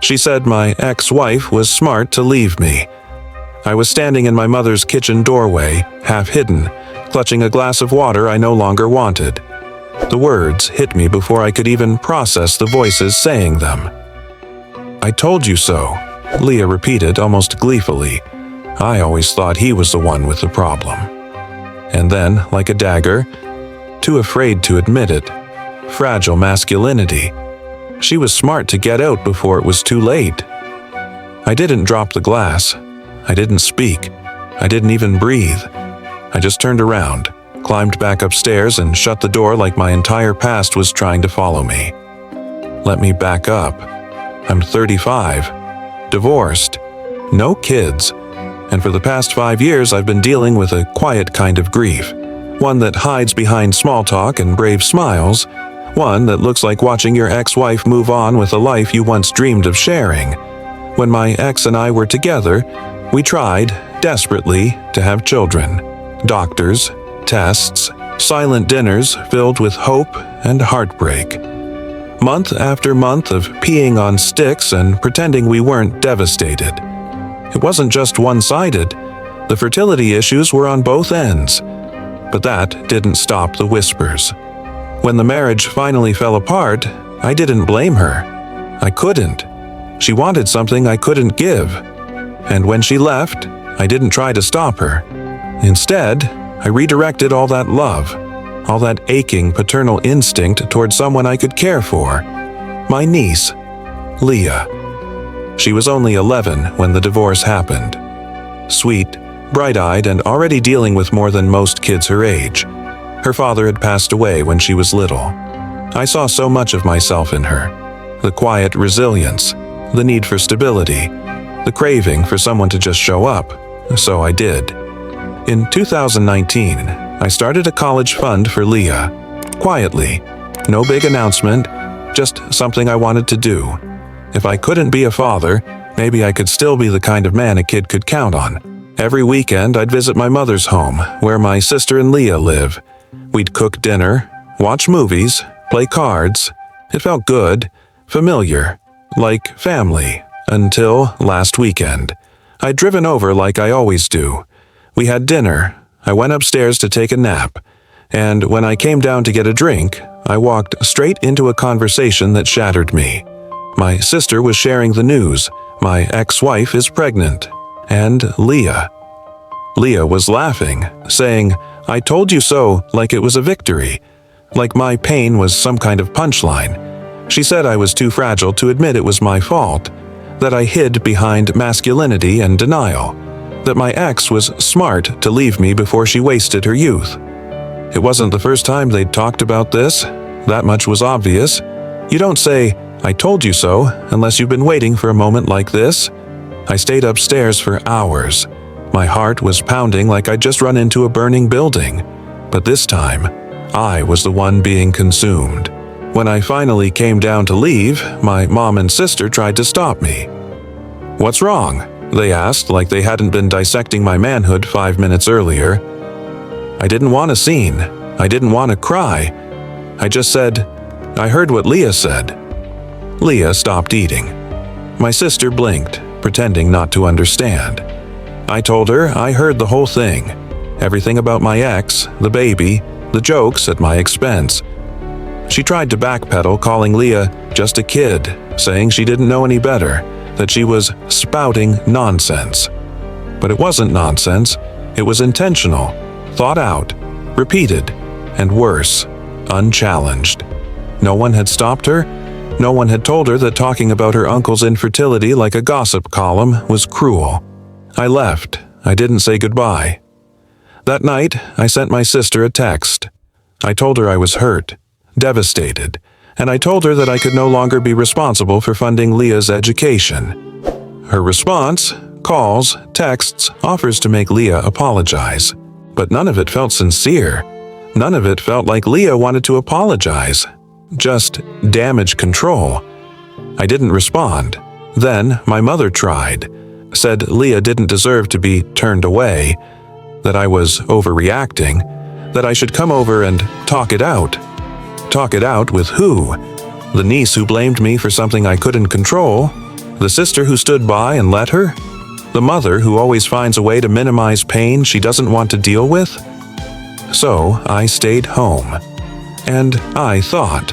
She said my ex-wife was smart to leave me. I was standing in my mother's kitchen doorway, half hidden, clutching a glass of water I no longer wanted. The words hit me before I could even process the voices saying them. "I told you so," Leah repeated almost gleefully. I always thought he was the one with the problem. And then, like a dagger, too afraid to admit it, fragile masculinity. She was smart to get out before it was too late. I didn't drop the glass. I didn't speak. I didn't even breathe. I just turned around, climbed back upstairs, and shut the door like my entire past was trying to follow me. Let me back up. I'm 35, divorced, no kids, and for the past 5 years I've been dealing with a quiet kind of grief, one that hides behind small talk and brave smiles, one that looks like watching your ex-wife move on with a life you once dreamed of sharing. When my ex and I were together, we tried, desperately, to have children. Doctors, tests, silent dinners filled with hope and heartbreak. Month after month of peeing on sticks and pretending we weren't devastated. It wasn't just one-sided. The fertility issues were on both ends. But that didn't stop the whispers. When the marriage finally fell apart, I didn't blame her. I couldn't. She wanted something I couldn't give. And when she left, I didn't try to stop her. Instead, I redirected all that love, all that aching paternal instinct toward someone I could care for. My niece, Leah. She was only 11 when the divorce happened. Sweet, bright-eyed, and already dealing with more than most kids her age. Her father had passed away when she was little. I saw so much of myself in her. The quiet resilience, the need for stability, the craving for someone to just show up. So I did. In 2019, I started a college fund for Leah. Quietly. No big announcement, just something I wanted to do. If I couldn't be a father, maybe I could still be the kind of man a kid could count on. Every weekend, I'd visit my mother's home, where my sister and Leah live. We'd cook dinner, watch movies, play cards. It felt good, familiar, like family, until last weekend. I'd driven over like I always do. We had dinner. I went upstairs to take a nap. And when I came down to get a drink, I walked straight into a conversation that shattered me. My sister was sharing the news. My ex-wife is pregnant. And Leah. Leah was laughing, saying, "I told you so," like it was a victory. Like my pain was some kind of punchline. She said I was too fragile to admit it was my fault, that I hid behind masculinity and denial, that my ex was smart to leave me before she wasted her youth. It wasn't the first time they'd talked about this. That much was obvious. You don't say, "I told you so," unless you've been waiting for a moment like this. I stayed upstairs for hours. My heart was pounding like I'd just run into a burning building. But this time, I was the one being consumed. When I finally came down to leave, my mom and sister tried to stop me. "What's wrong?" they asked, like they hadn't been dissecting my manhood 5 minutes earlier. I didn't want a scene. I didn't want to cry. I just said, "I heard what Leah said." Leah stopped eating. My sister blinked, pretending not to understand. I told her I heard the whole thing. Everything about my ex, the baby, the jokes at my expense. She tried to backpedal, calling Leah just a kid, saying she didn't know any better, that she was spouting nonsense. But it wasn't nonsense. It was intentional, thought out, repeated, and worse, unchallenged. No one had stopped her. No one had told her that talking about her uncle's infertility like a gossip column was cruel. I left. I didn't say goodbye. That night, I sent my sister a text. I told her I was hurt, devastated, and I told her that I could no longer be responsible for funding Leah's education. Her response, calls, texts, offers to make Leah apologize. But none of it felt sincere. None of it felt like Leah wanted to apologize. Just damage control. I didn't respond. Then my mother tried. Said Leah didn't deserve to be turned away, that I was overreacting, that I should come over and talk it out. Talk it out with who? The niece who blamed me for something I couldn't control? The sister who stood by and let her? The mother who always finds a way to minimize pain she doesn't want to deal with? So I stayed home. And I thought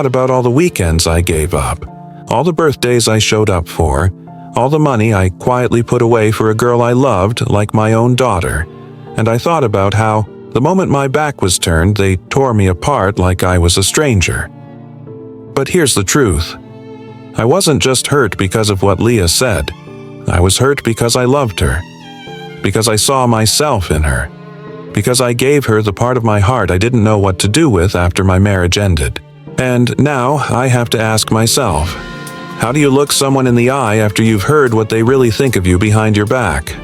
about all the weekends I gave up, all the birthdays I showed up for, all the money I quietly put away for a girl I loved like my own daughter. And I thought about how, the moment my back was turned, they tore me apart like I was a stranger. But here's the truth. I wasn't just hurt because of what Leah said. I was hurt because I loved her. Because I saw myself in her. Because I gave her the part of my heart I didn't know what to do with after my marriage ended. And now I have to ask myself, how do you look someone in the eye after you've heard what they really think of you behind your back?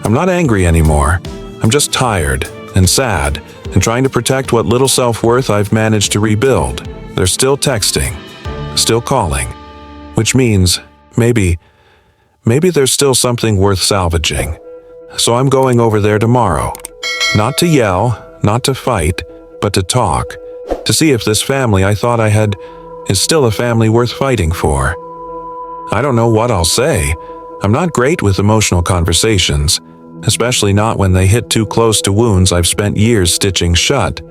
I'm not angry anymore. I'm just tired and sad and trying to protect what little self-worth I've managed to rebuild. They're still texting, still calling, which means maybe there's still something worth salvaging. So I'm going over there tomorrow. Not to yell, not to fight, but to talk, to see if this family I thought I had is still a family worth fighting for. I don't know what I'll say. I'm not great with emotional conversations, especially not when they hit too close to wounds I've spent years stitching shut.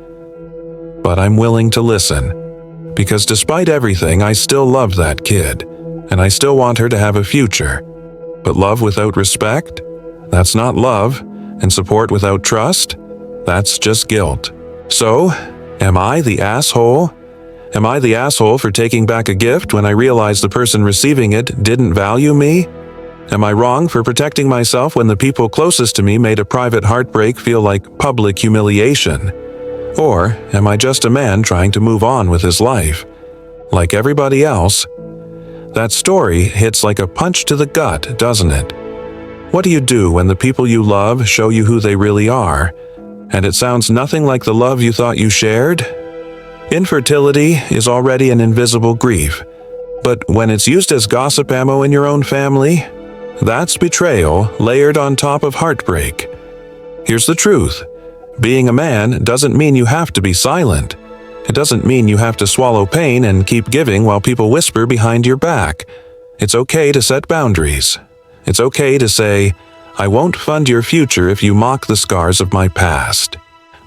But I'm willing to listen, because despite everything, I still love that kid, and I still want her to have a future. But love without respect? That's not love, and support without trust? That's just guilt. So, am I the asshole? Am I the asshole for taking back a gift when I realized the person receiving it didn't value me? Am I wrong for protecting myself when the people closest to me made a private heartbreak feel like public humiliation? Or am I just a man trying to move on with his life? Like everybody else? That story hits like a punch to the gut, doesn't it? What do you do when the people you love show you who they really are, and it sounds nothing like the love you thought you shared? Infertility is already an invisible grief, but when it's used as gossip ammo in your own family, that's betrayal layered on top of heartbreak. Here's the truth. Being a man doesn't mean you have to be silent. It doesn't mean you have to swallow pain and keep giving while people whisper behind your back. It's okay to set boundaries. It's okay to say, I won't fund your future if you mock the scars of my past.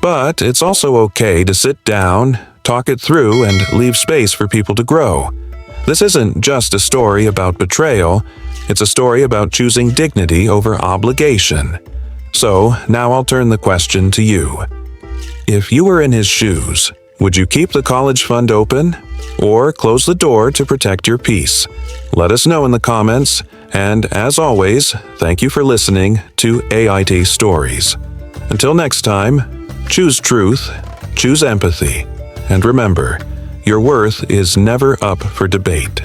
But it's also okay to sit down, talk it through, and leave space for people to grow. This isn't just a story about betrayal. It's a story about choosing dignity over obligation. So, now I'll turn the question to you. If you were in his shoes, would you keep the college fund open or close the door to protect your peace? Let us know in the comments, and as always, thank you for listening to AITA Stories. Until next time, choose truth, choose empathy, and remember, your worth is never up for debate.